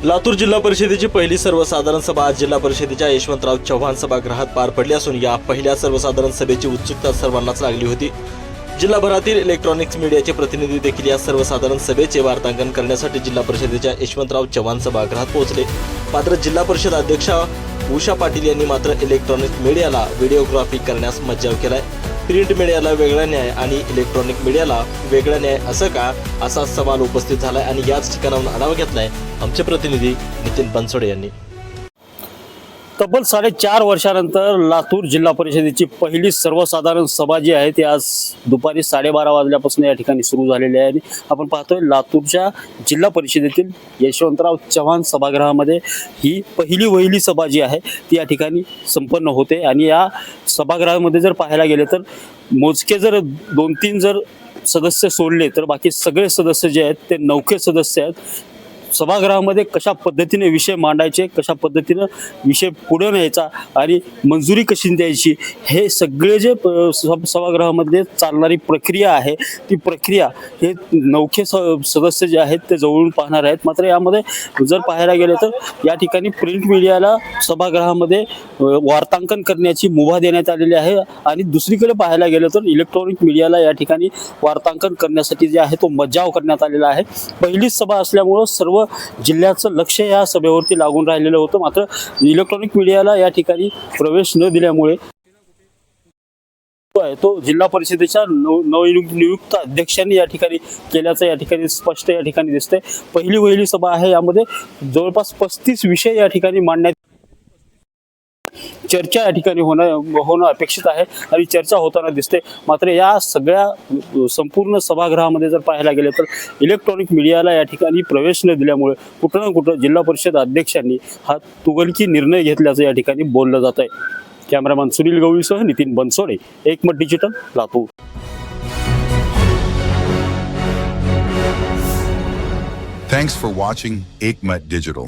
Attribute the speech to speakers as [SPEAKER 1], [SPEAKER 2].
[SPEAKER 1] लातूर जिल्हा परिषदेची पहिली सर्वसाधारण सभा आज जिल्हा परिषदेच्या यशवंतराव चव्हाण सभागृहात पार पडली असून या पहिल्या सर्वसाधारण सभेची उत्सुकता सर्वांनाच लागली होती। जिल्हाभरातील इलेक्ट्रॉनिक्स मीडियाचे प्रतिनिधी देखील या सर्वसाधारण सभेचे वार्तांकन करण्यासाठी जिल्हा परिषदेच्या यशवंतराव चव्हाण सभागृहात पोहोचले। मात्र जिल्हा परिषद अध्यक्षा उषा पाटील यांनी मात्र इलेक्ट्रॉनिक मीडियाला व्हिडिओग्राफी करण्यास मज्जाव केलाय। प्रिंट मीडियाला वेगळा न्याय आणि इलेक्ट्रॉनिक मीडियाला वेगळा न्याय असं का, असा सवाल उपस्थित झालाय आणि याच ठिकाणाहून आढावा घेतलाय आमचे प्रतिनिधी नितीन बनसोडे यांनी।
[SPEAKER 2] तब्बल 4.5 वर्षानंतर लातूर जिल्हा परिषदेची पहिली सर्वसाधारण सभा जी आहे ती आज दुपारी 12:30 वाजल्यापासून या ठिकाणी सुरू झालेली आहे आणि आपण पाहतोय लातूरच्या जिल्हा परिषदेतील यशवंतराव चव्हाण सभागृहामध्ये ही पहिली सभा जी आहे ती या ठिकाणी संपन्न होते। आणि या सभागृहामध्ये जर पाहायला गेले तर मोजके जर 2-3 जर सदस्य सोडले तर बाकी सगळे सदस्य जे आहेत ते नौके सदस्य आहेत। सभागृहामध्ये कशा पद्धतीने विषय मांडायचे, कशा पद्धतीने विषय पुढे न्यायचा आणि मंजुरी कशी द्यायची, हे सगळे जे सभागृहामध्ये चालणारी प्रक्रिया आहे ती प्रक्रिया हे नौके सदस्य जे आहेत ते जवळून पाहणार आहेत। मात्र यामध्ये जर पाहायला गेले तर या ठिकाणी प्रिंट मीडियाला सभागृहामध्ये वार्तांकन करण्याची मुभा देण्यात आलेली आहे आणि दुसरीकडे पाहायला गेलं तर इलेक्ट्रॉनिक मीडियाला या ठिकाणी वार्तांकन करण्यासाठी जे आहे तो मज्जाव करण्यात आलेला आहे। पहिलीच सभा असल्यामुळं सर्व जिल्ह्याचं लक्ष या सभेवरती लागून राहिलेलं होतं। मात्र इलेक्ट्रॉनिक मीडियाला या ठिकाणी प्रवेश न दिल्यामुळे तो जिल्हा परिषदेच्या नवनियुक्त अध्यक्षांनी या ठिकाणी केल्याचं या ठिकाणी स्पष्ट या ठिकाणी दिसतंय। पहिली सभा आहे, यामध्ये जवळपास 35 विषय या ठिकाणी मांडण्यात चर्चा या ठिकाणी होणं अपेक्षित आहे आणि चर्चा होताना दिसते। मात्र या सगळ्या संपूर्ण सभागृहामध्ये जर पाहायला गेले तर इलेक्ट्रॉनिक मीडियाला या ठिकाणी प्रवेश न दिल्यामुळे कुठं ना कुठं जिल्हा परिषद अध्यक्षांनी हा तुगलकी निर्णय घेतल्याचं या ठिकाणी बोललं जात आहे। कॅमेरामॅन सुनील गवळीसह नितीन बनसोडे, एकमत digital, Latur.
[SPEAKER 3] Thanks for watching Ekmat Digital.